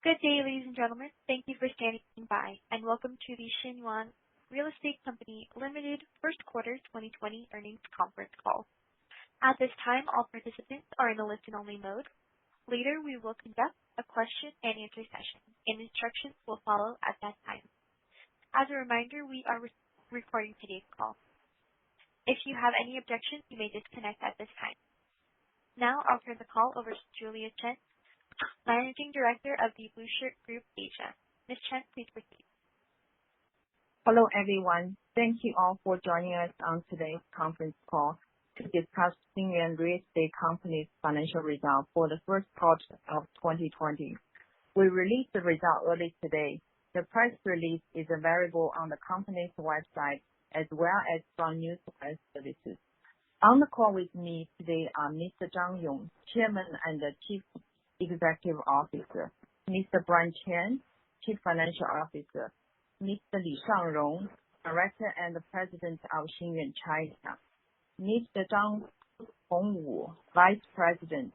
Good day, ladies and gentlemen. Thank you for standing by, and welcome to the Xinyuan Real Estate Company Limited First Quarter 2020 Earnings Conference Call. At this time, all participants are in a listen-only mode. Later, we will conduct a question-and-answer session, and instructions will follow at that time. As a reminder, we are recording today's call. If you have any objections, you may disconnect at this time. Now, I'll turn the call over to Julia Chen, Managing Director of the Blueshirt Group Asia. Ms. Chen, please proceed. Hello, everyone. Thank you all for joining us on today's conference call to discuss Xinyuan Real Estate Company's financial results for the first quarter of 2020. We released the result early today. The press release is available on the company's website as well as from news press services. On the call with me today are Mr. Yong, Chairman and Chief Executive Officer, Mr. Brian Chen, Chief Financial Officer, Mr. Zhang, Director and President of Xinyuan China, Mr. Zhang Vice President.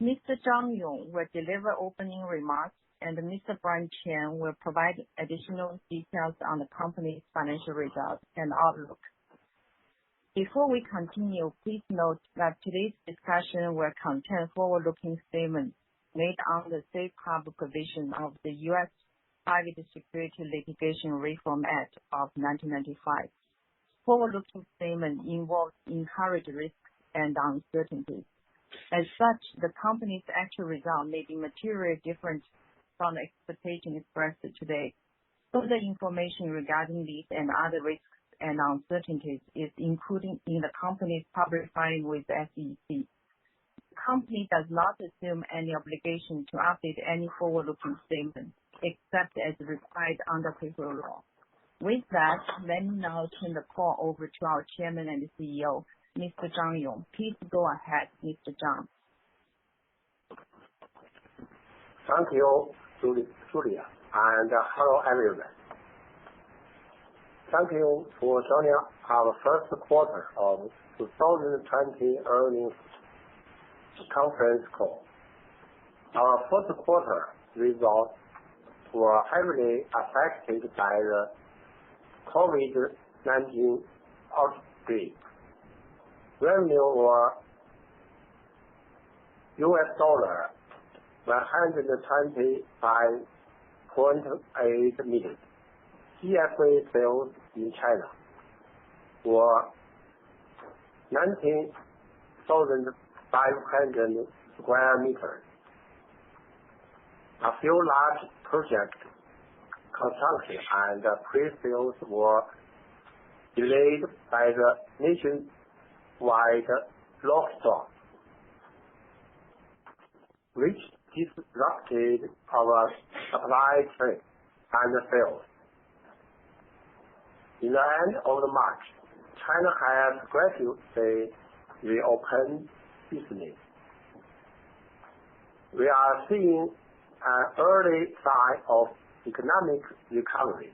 Mr. Yong will deliver opening remarks, and Mr. Brian Chen will provide additional details on the company's financial results and outlook. Before we continue, please note that today's discussion will contain forward-looking statements made under the Safe Harbor provision of the U.S. Private Securities Litigation Reform Act of 1995. Forward-looking statements involve inherent risks and uncertainties. As such, the company's actual result may be materially different from the expectations expressed today. Further information regarding these and other risks and uncertainties is included in the company's public filing with the SEC. The company does not assume any obligation to update any forward-looking statement except as required under federal law. With that, let me now turn the call over to our Chairman and CEO, Mr. Zhang Yong. Please go ahead, Mr. Zhang. Thank you, Julia, and hello, everyone. Thank you for joining our first quarter of 2020 earnings conference call. Our first quarter results were heavily affected by the COVID-19 outbreak. Revenue were $125.8 million. CFA sales in China were 19,500 square meters. A few large project construction and pre-sales were delayed by the nationwide lockdown, which disrupted our supply chain and sales. In the end of March, China has gradually reopened business. We are seeing an early sign of economic recovery,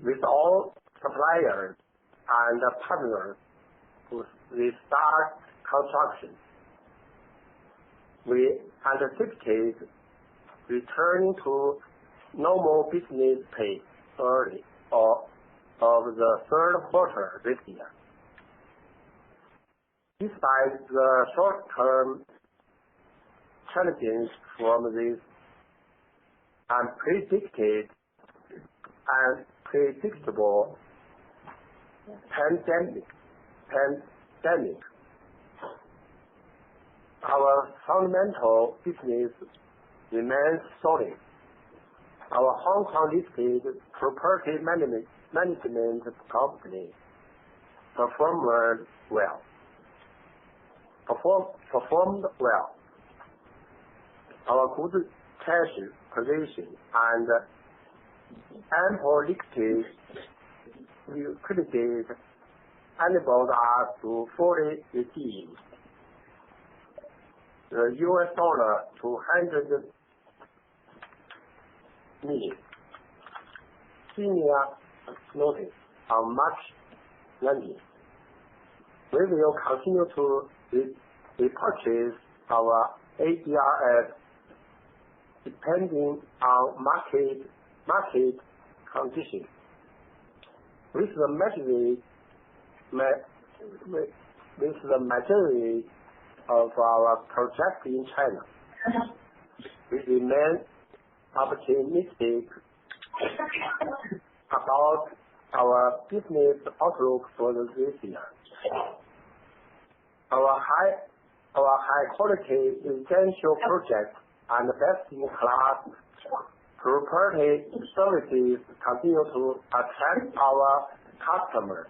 with all suppliers and partners who restart construction. We anticipate returning to normal business pace early of the third quarter this year. Despite the short-term challenges from this unpredictable pandemic, our fundamental business remains solid. Our Hong Kong-listed property management company performed well. Our good cash position and ample liquidity enabled us to fully redeem the $200 million senior notice on March 20. We will continue to repurchase our ADRs depending on market conditions. With the majority of our projects in China, we remain optimistic about our business outlook for this year. Our high quality residential projects and best-in-class property services continue to attract our customers.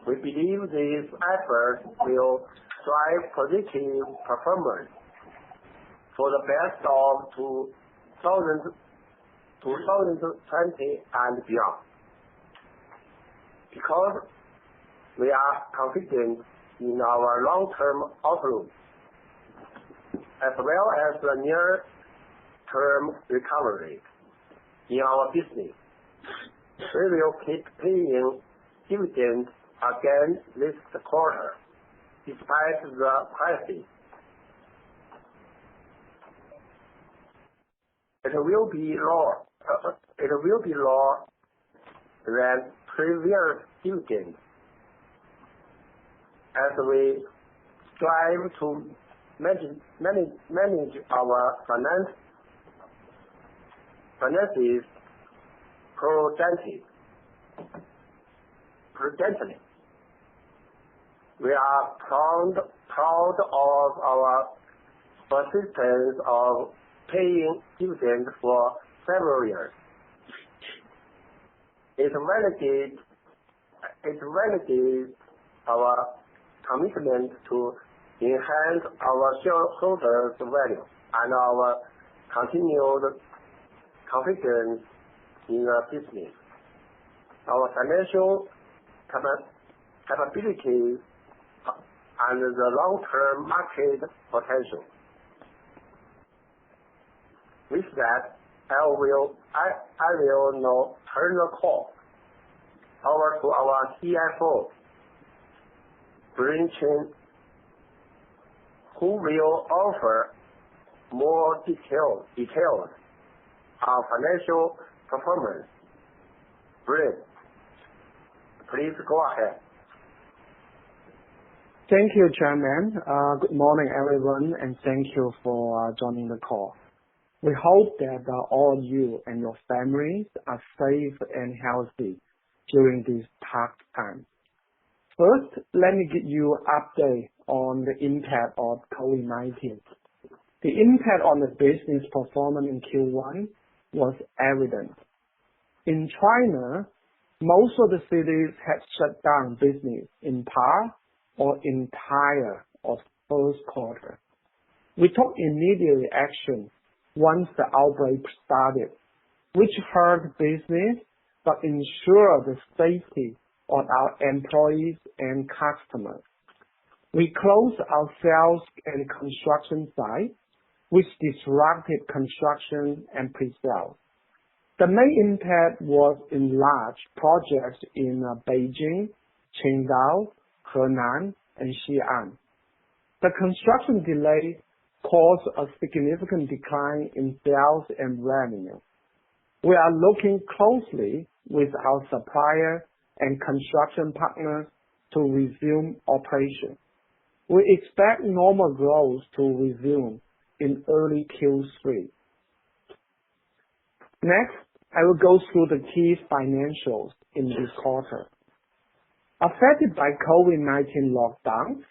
We believe these efforts will drive positive performance for the best of 2020 and beyond. Because we are confident in our long-term outlook, as well as the near-term recovery in our business, we will keep paying dividends again this quarter, despite the crisis. It will be lower than previous dividends as we strive to manage our finances prudently. We are proud of our persistence of paying dividends for several years. It validates our commitment to enhance our shareholders' value and our continued confidence in the business, our financial capabilities, and the long-term market potential. With that, I will now turn the call over to our CFO, Chen, who will offer more details on financial performance. Please go ahead. Thank you, Chairman. Good morning, everyone, and thank you for joining the call. We hope that all of you and your families are safe and healthy during these tough times. First, let me give you an update on the impact of COVID-19. The impact on the business performance in Q1 was evident. In China, most of the cities had shut down business in part or entire of first quarter. We took immediate action once the outbreak started, which hurt business but ensured the safety of our employees and customers. We closed our sales and construction site, which disrupted construction and pre-sales. The main impact was in large projects in Beijing, Qingdao, Henan, and Xinyuan. The construction delay caused a significant decline in sales and revenue. We are looking closely with our supplier and construction partners to resume operation. We expect normal growth to resume in early Q3. Next, I will go through the key financials in this quarter. Affected by COVID-19 lockdowns,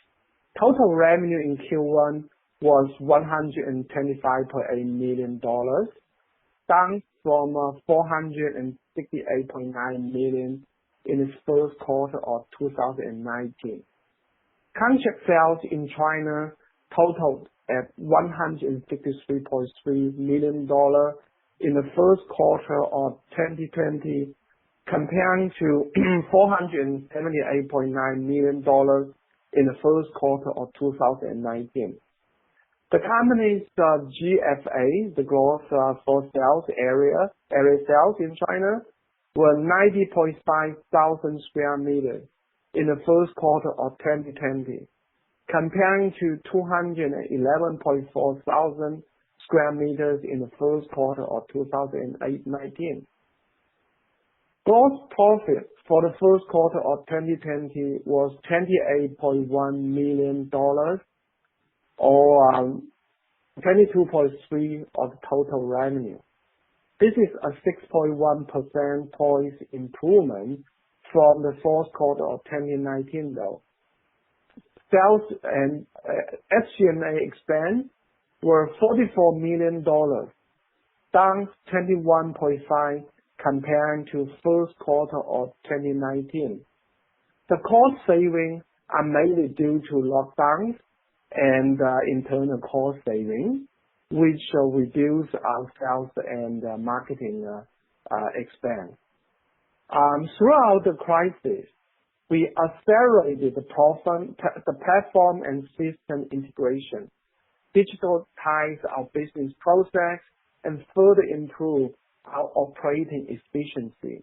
total revenue in Q1 was $125.8 million, down from $468.9 million in the first quarter of 2019. Contract sales in China totaled at $163.3 million in the first quarter of 2020, comparing to $478.9 million in the first quarter of 2019. The company's GFA, the gross for sales area sales in China, were 90.5 thousand square meters in the first quarter of 2020, comparing to 211.4 thousand square meters in the first quarter of 2019. Gross profit for the first quarter of 2020 was $28.1 million, or 22.3% of total revenue. This is a 6.1 percentage points improvement from the fourth quarter of 2019, though. Sales and SG&A expense were $44 million, down 21.5% compared to first quarter of 2019. The cost savings are mainly due to lockdowns and internal cost savings, which reduce our sales and marketing expense. Throughout the crisis, we accelerated the platform and system integration, digitalize our business process, and further improve our operating efficiency.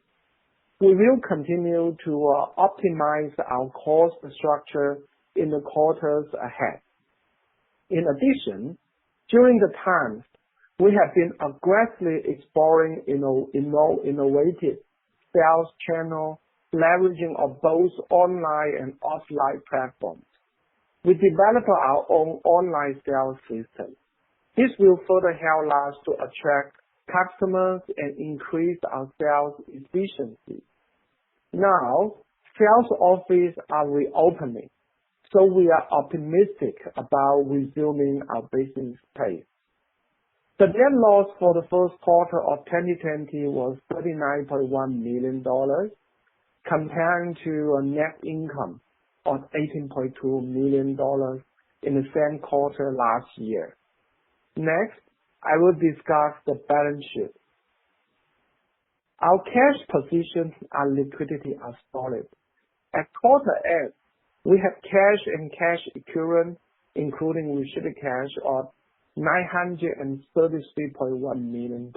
We will continue to optimize our cost structure in the quarters ahead. In addition, during the times, we have been aggressively exploring innovative sales channel, leveraging of both online and offline platforms. We developed our own online sales system. This will further help us to attract customers and increase our sales efficiency. Now, sales offices are reopening, so we are optimistic about resuming our business pace. The net loss for the first quarter of 2020 was $39.1 million, comparing to a net income of $18.2 million in the same quarter last year. Next, I will discuss the balance sheet. Our cash position and liquidity are solid. At quarter end, we have cash and cash equivalents, including restricted cash, of $933.1 million.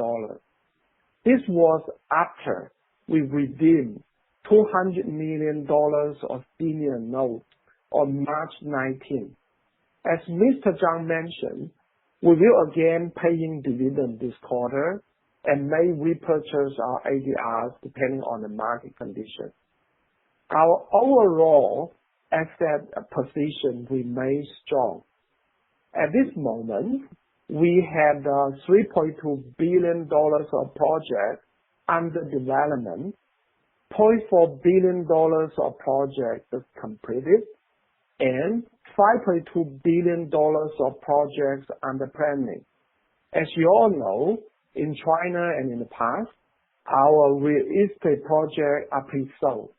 This was after we redeemed $200 million of senior notes on March 19. As Mr. Zhang mentioned, we will again paying dividend this quarter and may repurchase our ADRs depending on the market conditions. Our overall asset position remains strong. At this moment, we have $3.2 billion of projects under development, $0.4 billion of projects completed, and $5.2 billion of projects under planning. As you all know, in China and in the past, our real estate projects are pre-sold,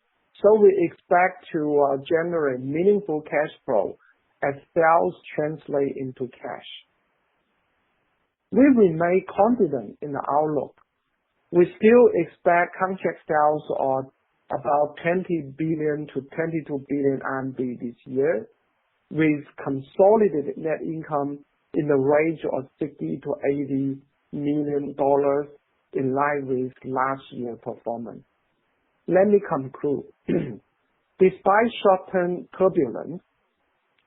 so we expect to generate meaningful cash flow as sales translate into cash. We remain confident in the outlook. We still expect contract sales of about 20 billion to 22 billion RMB this year, with consolidated net income in the range of $60 to $80 million, in line with last year's performance. Let me conclude. Despite short-term turbulence,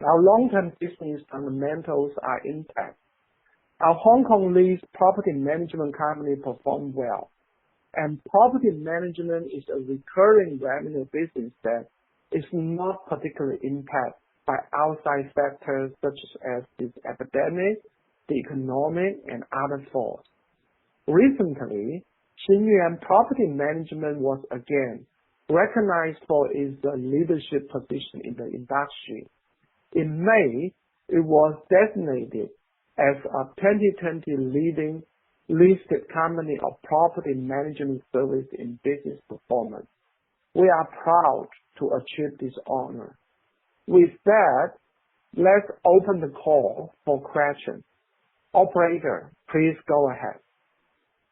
our long-term business fundamentals are intact. Our Hong Kong leased property management company performed well, and property management is a recurring revenue business that is not particularly impacted by outside factors such as this epidemic, the economic, and other forces. Recently, Xinyuan Property Management was again recognized for its leadership position in the industry. In May, it was designated as a 2020 leading listed company of property management service in business performance. We are proud to achieve this honor. With that, let's open the call for questions. Operator, please go ahead.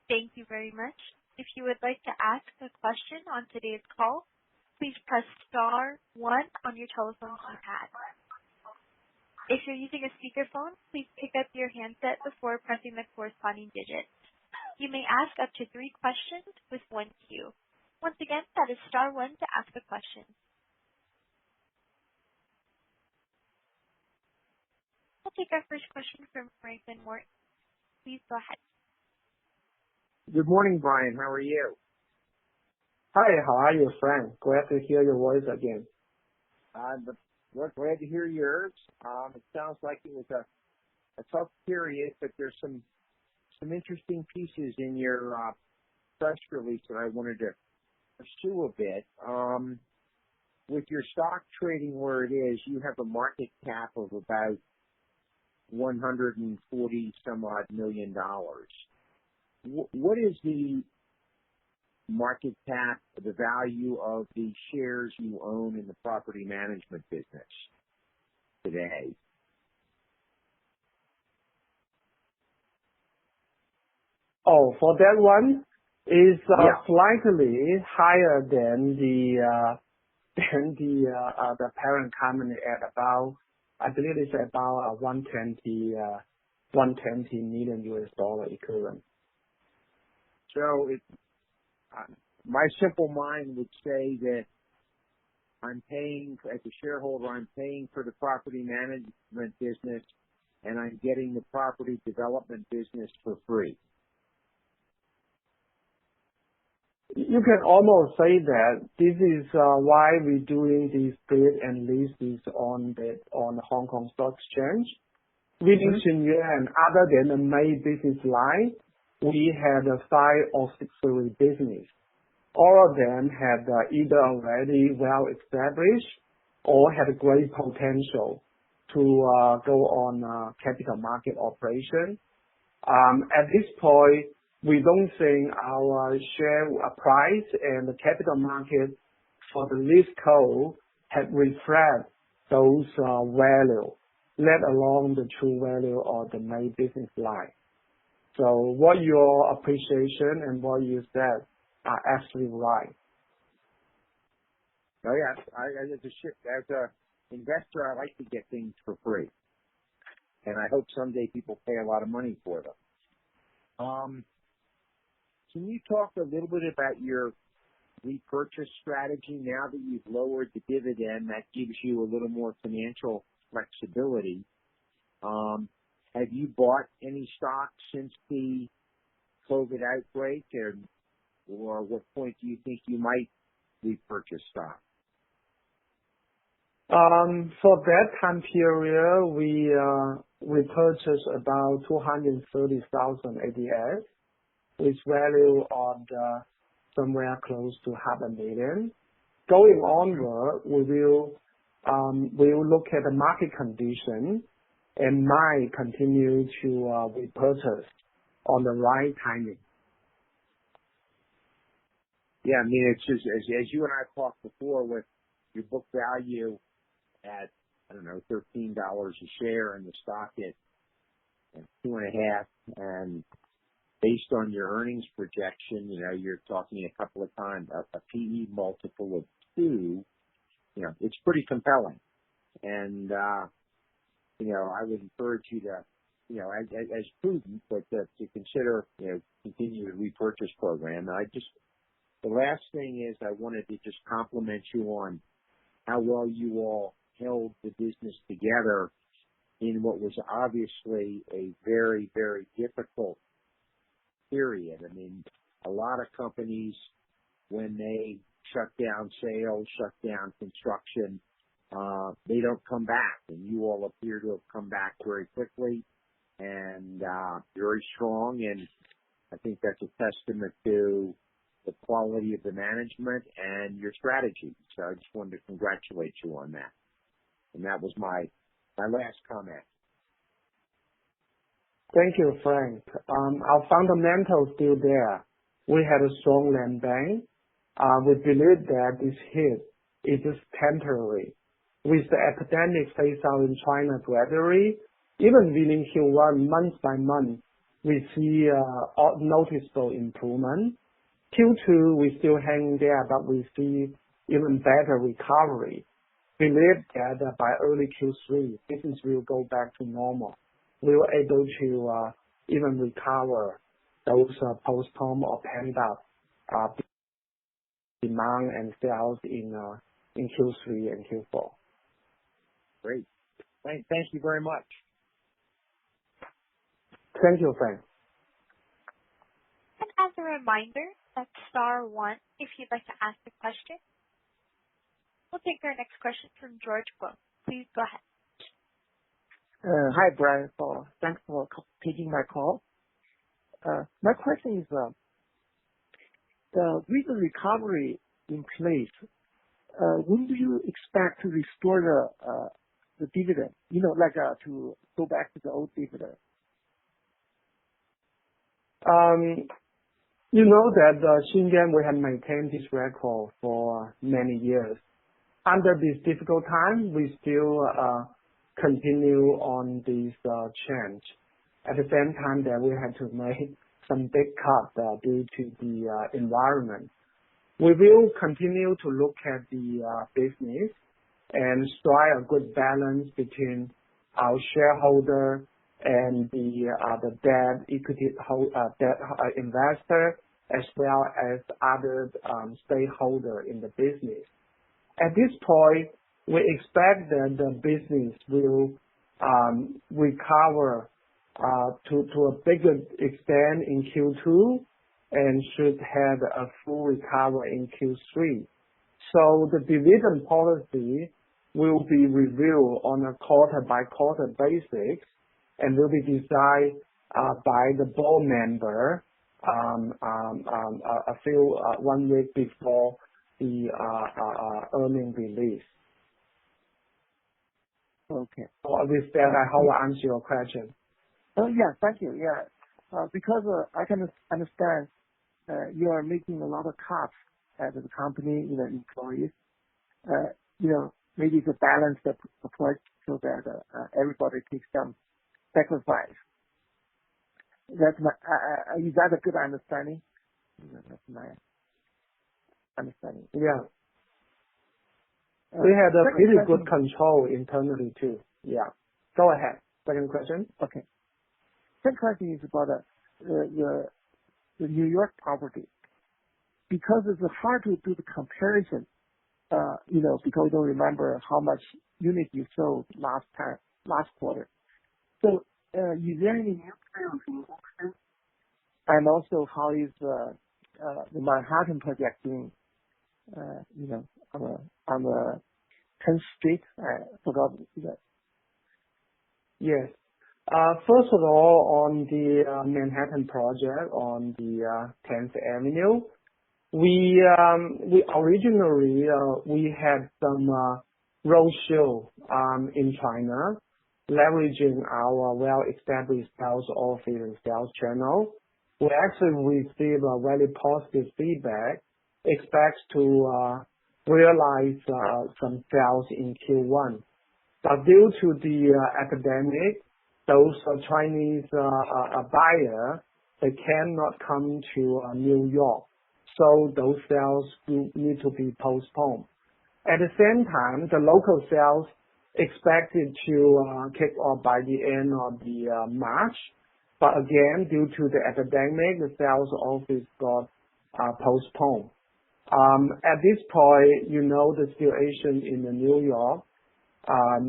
Thank you very much. If you would like to ask a question on today's call, please press star 1 on your telephone keypad. If you're using a speakerphone, please pick up your handset before pressing the corresponding digits. You may ask up to 3 questions with 1 cue. Once again, that is star 1 to ask a question. We'll take our first question from Franklin Morton. Please go ahead. Good morning, Brian. How are you? Hi, how are you, Frank? Glad to hear your voice again. We're glad to hear yours. It sounds like it was a tough period, but there's some interesting pieces in your press release that I wanted to pursue a bit. With your stock trading where it is, you have a market cap of about $140 some odd million. What is the market cap, the value of the shares you own in the property management business today? Oh, for that one, is slightly higher than the parent company at about, I believe it's about 120 million US dollar equivalent. So my simple mind would say that I'm paying, as a shareholder, I'm paying for the property management business and I'm getting the property development business for free. You can almost say that this is why we're doing these bid and leases on the Hong Kong Stock Exchange. Within Xinyuan, other than the main business line, we had 5 auxiliary business. All of them had either already well established or had great potential to go on capital market operation. At this point, we don't think our share price and the capital market for the list code had reflect those value, let alone the true value of the main business line. So what your appreciation and what you said are actually right. Oh yeah, as a investor, I like to get things for free, and I hope someday people pay a lot of money for them. Can you talk a little bit about your repurchase strategy now that you've lowered the dividend? That gives you a little more financial flexibility. Have you bought any stock since the COVID outbreak, or what point do you think you might repurchase stock? For that time period, we purchased about 230,000 ADS, with value of somewhere close to $500,000. Going onward, we will look at the market condition and might continue to repurchase on the right timing. Yeah, I mean, it's just as you and I talked before, with your book value at, I don't know, $13 a share and the stock at 2.5, and based on your earnings projection, you know, you're talking a couple of times a PE multiple of 2. You know, it's pretty compelling, and you know, I would encourage you to, you know, as prudent, but to consider, you know, continue the repurchase program. And the last thing is I wanted to just compliment you on how well you all held the business together in what was obviously a very, very difficult period. I mean, a lot of companies, when they shut down sales, shut down construction, they don't come back, and you all appear to have come back very quickly and very strong, and I think that's a testament to the quality of the management and your strategy. So I just wanted to congratulate you on that. And that was my last comment. Thank you, Frank. Our fundamentals still there. We had a strong land bank. We believe that this hit is just temporary. With the epidemic phase out in China gradually, even within Q1, month by month, we see a noticeable improvement. Q2, we still hanging there, but we see even better recovery. Believe that by early Q3, business will go back to normal. We were able to even recover those postponed or pent up demand and sales in Q3 and Q4. Great. Thank you very much. Thank you, Frank. reminder, that's star one if you'd like to ask a question. We'll take our next question from George Guo. Please go ahead. Hi, Brian. Thanks for taking my call. My question is, with the recovery in place, when do you expect to restore the dividend? To go back to the old dividend. You know that Xinyuan, we have maintained this record for many years. Under this difficult time, we still continue on this change. At the same time that we had to make some big cuts due to the environment. We will continue to look at the business and strike a good balance between our shareholder and the debt investor, as well as other stakeholder in the business. At this point, we expect that the business will recover to a bigger extent in Q2 and should have a full recovery in Q3. So the dividend policy will be reviewed on a quarter-by-quarter basis and will be decided by the board member 1 week before the earnings release. Okay. So with that, I hope I answer your question. Oh, yeah, thank you. Yeah, because I can understand you are making a lot of cuts at the company, employees. Maybe to balance the approach so that everybody takes some sacrifice. Is that a good understanding? That's my understanding. Yeah. We had a pretty good control internally too. Yeah. Go ahead. Second question. Okay. Second question is about the New York property. Because it's hard to do the comparison, because we don't remember how much unit you sold last quarter. So, is there any new sales in Austin? And also, how is the Manhattan project doing? On the 10th Street. I forgot that. Yes. First of all, on the Manhattan project on the 10th Avenue, we originally we had some roadshow in China, leveraging our well-established sales office and sales channel. We actually received a very positive feedback. Expect to realize some sales in Q1, but due to the epidemic, those Chinese buyer, they cannot come to New York, so those sales do need to be postponed. At the same time, the local sales expected to kick off by the end of the March, but again, due to the epidemic, the sales office got postponed. At this point, the situation in New York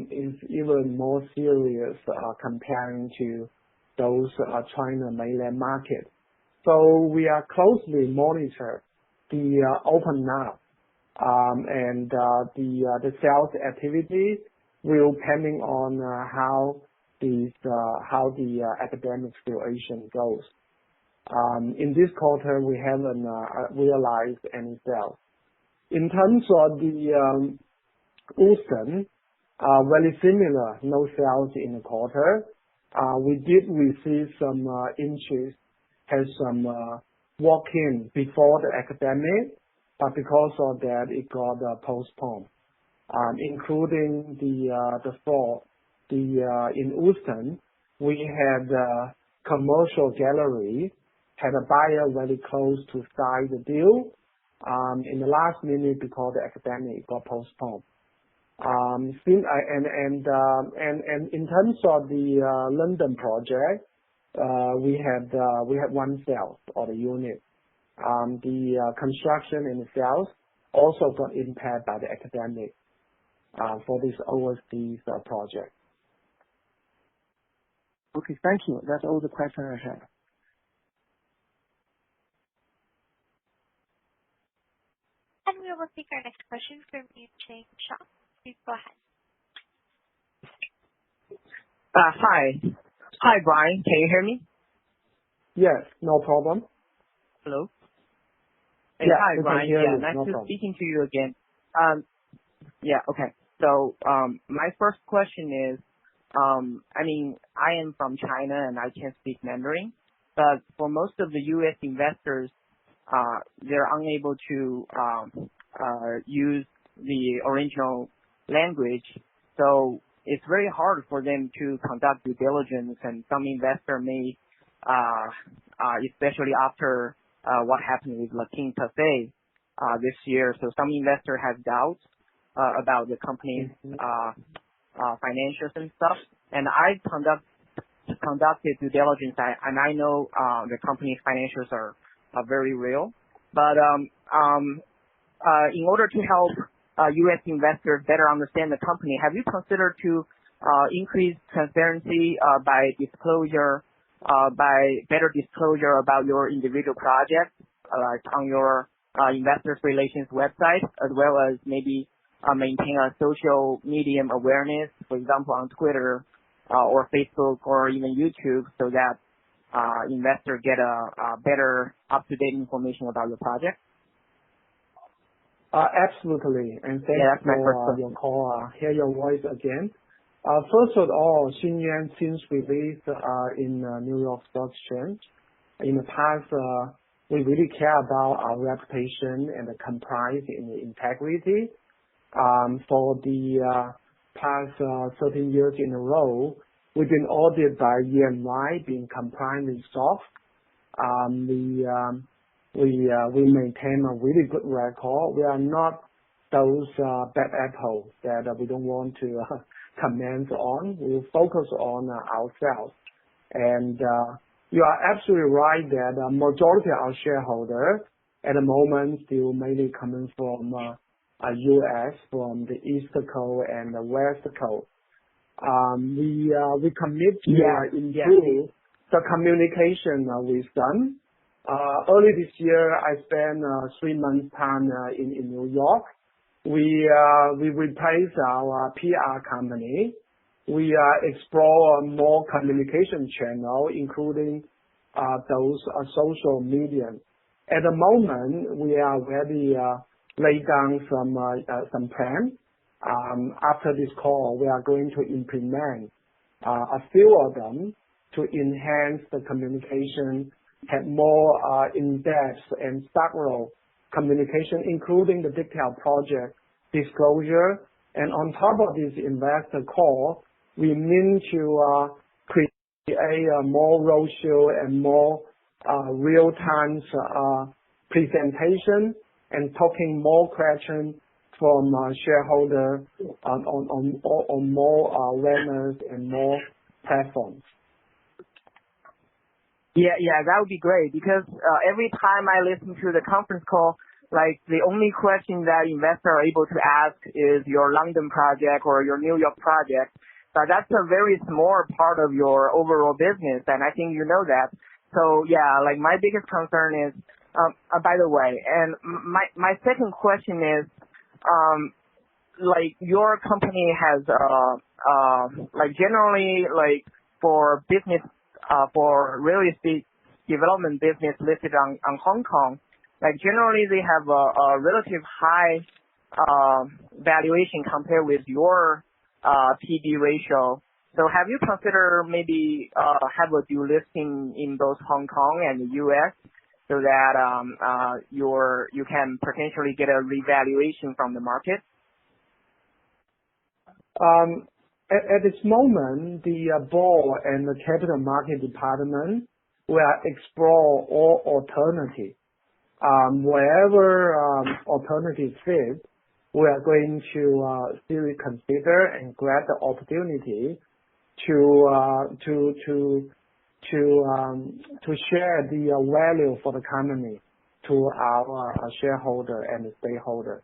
is even more serious comparing to those China mainland market. So we are closely monitor the open up and the sales activity will depending on how the epidemic situation goes. In this quarter, we haven't realized any sales. In terms of the Houston, very similar, no sales in the quarter. We did receive some interest, had some walk-in before the epidemic, but because of that, it got postponed. Including the fall. In Houston, we had a commercial gallery, had a buyer very close to sign the deal. In the last minute, because the epidemic got postponed. And in terms of the London project, we had one sale of the unit. The construction and the sales also got impacted by the epidemic for this overseas project. Okay, thank you. That's all the questions I have. we'll take our next question from Chang Shah. Please go ahead. Hi. Hi, Brian. Can you hear me? Yes, no problem. Hello? Yeah, hi, Brian. Yeah, nice no to problem. speaking to you again. Okay. So, my first question is, I am from China and I can speak Mandarin, but for most of the U.S. investors, they're unable to use the original language. So it's very hard for them to conduct due diligence, and some investor may, especially after what happened with Latin Cafe this year. So some investor has doubts about the company's financials and stuff. And I conducted due diligence, and I know the company's financials are very real. But in order to help U.S. investors better understand the company, have you considered to increase transparency by better disclosure about your individual projects, like on your investors relations website, as well as maybe maintain a social medium awareness, for example, on Twitter or Facebook or even YouTube, so that investors get a better up-to-date information about your project? Absolutely, and thanks for your call. Hear your voice again. First of all, Xinyuan since released in New York Stock Exchange. In the past, we really care about our reputation and the compliance and the integrity. For the past 13 years in a row, we've been audited by EY, being compliant with SOX. We maintain a really good record. We are not those bad apples that we don't want to comment on. We focus on ourselves. And you are absolutely right that the majority of our shareholders at the moment still mainly coming from U.S., from the East Coast and the West Coast. We commit to improve the communication with them. Early this year, I spent 3 months time in New York. We replaced our PR company. We explore more communication channel, including those social media. At the moment, we are already laid down some plan. After this call, we are going to implement a few of them to enhance the communication, have more in-depth and thorough communication, including the detailed project disclosure. And on top of this investor call, we mean to create a more roadshow and more real-time presentation and talking more questions from shareholder on more awareness and more platforms. Yeah, that would be great, because every time I listen to the conference call, like the only question that investors are able to ask is your London project or your New York project. But that's a very small part of your overall business, and I think you know that. So yeah, like my biggest concern is, by the way, and my second question is, like your company has, like generally, like for business, for real estate development business listed on Hong Kong, like generally they have a relative high valuation compared with your PB ratio. So have you considered maybe have a dual listing in both Hong Kong and the U.S. so that you can potentially get a revaluation from the market? At this moment, the board and the capital market department will explore all alternatives. Wherever alternative fit, we are going to seriously consider and grab the opportunity to share the value for the company to our shareholder and stakeholder.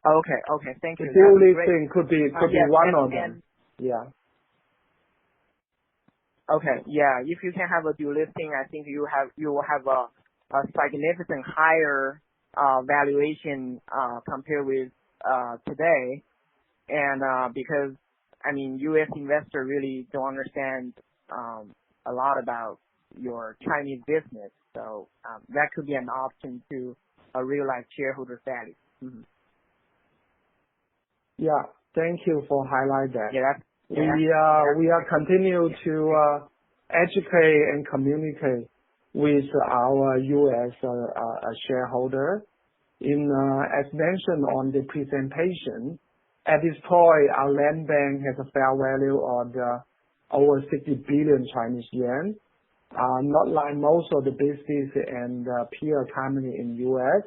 Okay, thank you. The dual listing could be one of them. Yeah. Okay, yeah. If you can have a dual listing, I think you will have a a significant higher valuation compared with today. And because I mean, U.S. investors really don't understand a lot about your Chinese business, so that could be an option to realize shareholder value. Mm-hmm. Yeah, thank you for highlighting that. Yeah, we are continue to educate and communicate with our U.S. shareholder. As mentioned on the presentation, at this point, our land bank has a fair value of over 60 billion Chinese yuan. Not like most of the business and peer company in U.S.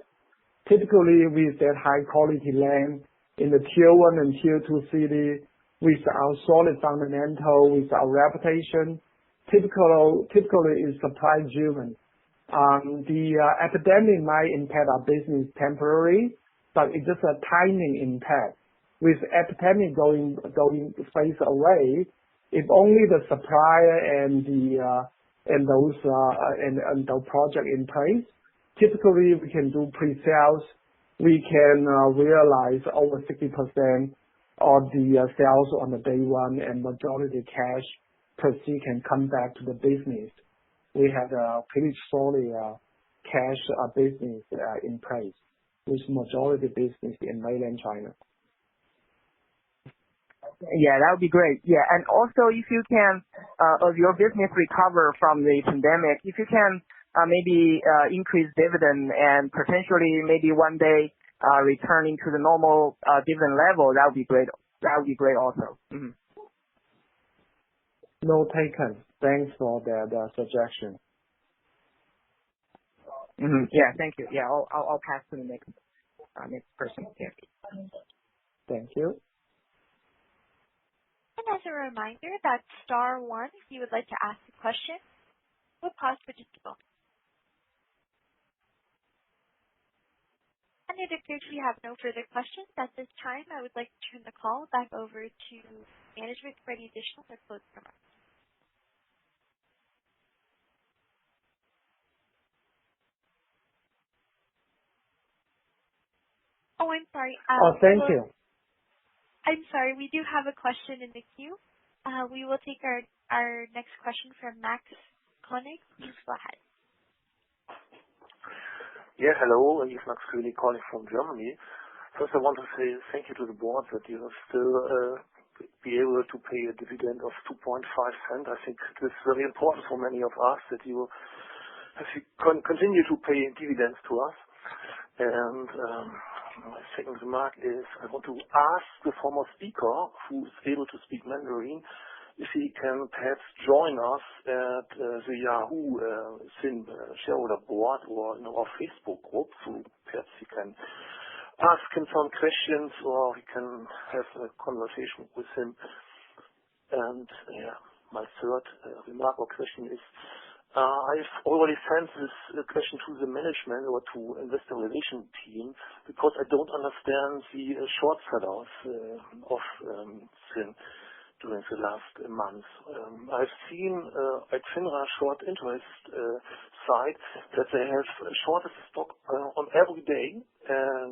Typically, with that high quality land in the tier 1 and tier 2 city, with our solid fundamental, with our reputation, typically is supply driven. The epidemic might impact our business temporarily, but it's just a timing impact. With epidemic going phase away, if only the supplier and those project in place, typically we can do pre-sales. We can realize over 60% of the sales on the day one, and majority cash proceeds can come back to the business. We have a pretty solid cash business in place, with majority business in mainland China. Yeah, that would be great. Yeah, and also if you can, as your business recover from the pandemic, if you can maybe increase dividend and potentially maybe one day returning to the normal dividend level, that would be great. That would be great also. Mm-hmm. No taken. Thanks for that suggestion. Mm-hmm. Yeah, thank you. Yeah, I'll pass to the next person. Yeah. Thank you. And as a reminder, that's star 1 if you would like to ask a question. We'll pause for just a moment. And it appears we have no further questions at this time. I would like to turn the call back over to management for any additional or closing remarks. Oh, I'm sorry. Thank you. I'm sorry. We do have a question in the queue. We will take our next question from Max Koenig. Please go ahead. Yeah, hello. It's Max Koenig calling from Germany. First, I want to say thank you to the board that you have still be able to pay a dividend of 2.5 cents. I think this is very important for many of us that you continue to pay dividends to us. And my second remark is I want to ask the former speaker who is able to speak Mandarin if he can perhaps join us at the Yahoo XIN shareholder board or our Facebook group. So perhaps he can ask him some questions or we can have a conversation with him. And my third remark or question is I've already sent this question to the management or to investor relation team because I don't understand the short sellers of XIN during the last month. I've seen at FINRA short interest site that they have shorted stock on every day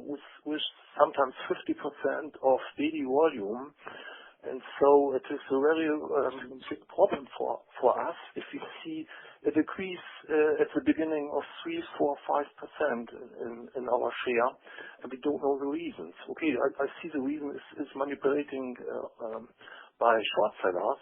with sometimes 50% of daily volume. And so it is a very big problem for us if we see a decrease at the beginning of 3, 4, 5% in our share, and we don't know the reasons. Okay, I see the reason is manipulating by short sellers,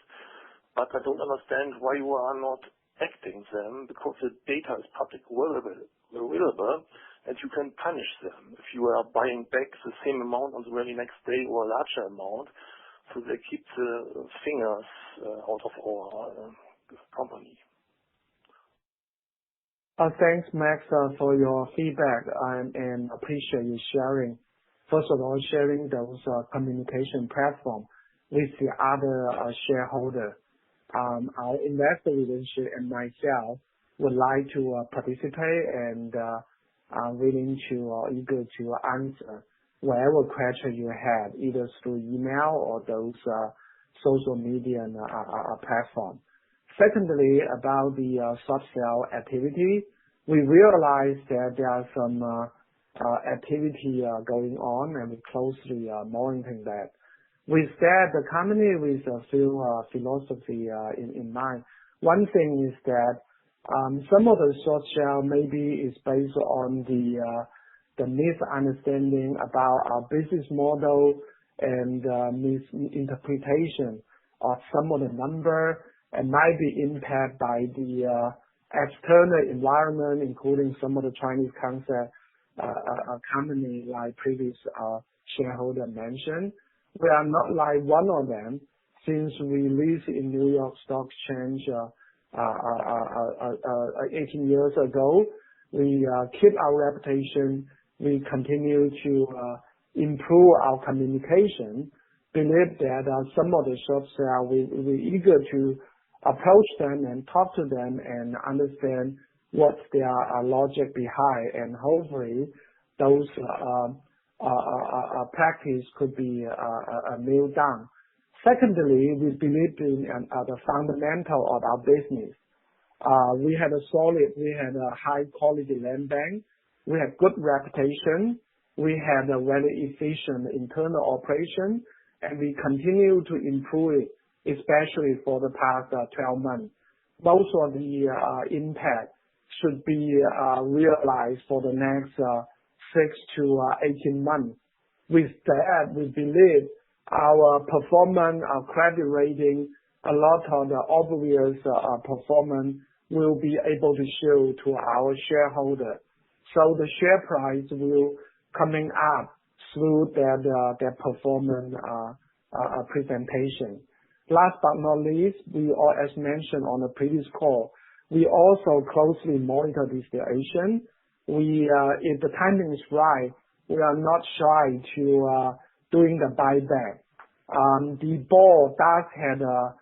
but I don't understand why you are not acting them because the data is public available, and you can punish them if you are buying back the same amount on the very next day or a larger amount. So they keep the fingers out of our company. Thanks, Max, for your feedback and appreciate you sharing. First of all, sharing those communication platform with the other shareholder. Our investor relationship and myself would like to participate and are willing to eager to answer whatever question you have, either through email or those social media platform. Secondly, about the short sale activity, we realized that there are some activity going on, and we closely monitoring that. With that, the company with a few philosophy in mind. One thing is that some of the short sale maybe is based on the misunderstanding about our business model and misinterpretation of some of the number, and might be impacted by the external environment, including some of the Chinese concept company like previous shareholder mentioned. We are not like one of them. Since we list in New York Stock Exchange 18 years ago, we keep our reputation. We continue to improve our communication. Believe that some of the short sale, we're eager to approach them and talk to them and understand what's their logic behind, and hopefully those practice could be nailed down. Secondly, we believe in the fundamental of our business. We had a high quality land bank. We have good reputation. We have a very efficient internal operation, and we continue to improve it, especially for the past 12 months. Most of the impact should be realized for the next 6 to 18 months. With that, we believe our performance, our credit rating, a lot of the obvious performance will be able to show to our shareholder. So the share price will coming up through that performance presentation. Last but not least, we all, as mentioned on the previous call, we also closely monitor the situation. If the timing is right, we are not shy to doing the buyback. The board does have a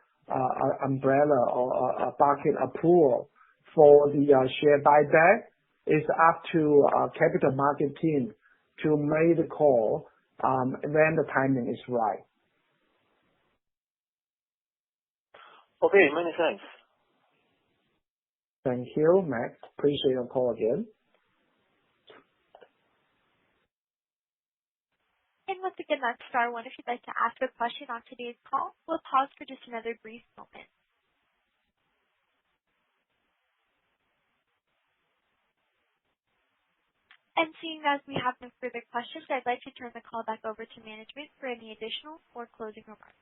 umbrella or a bucket approval for the share buyback. It's up to capital market team to make the call when the timing is right. Okay, many thanks. Thank you, Max. Appreciate your call again. And once again, that's star one if you'd like to ask a question on today's call. We'll pause for just another brief moment. And seeing as we have no further questions, I'd like to turn the call back over to management for any additional or closing remarks.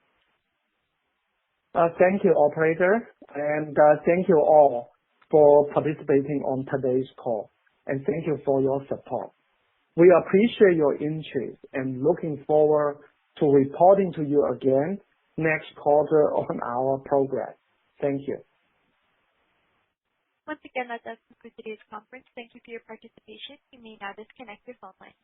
Thank you, operator, and thank you all for participating on today's call, and thank you for your support. We appreciate your interest and looking forward to reporting to you again next quarter on our progress. Thank you. Once again, that does conclude today's conference. Thank you for your participation. You may now disconnect your phone line.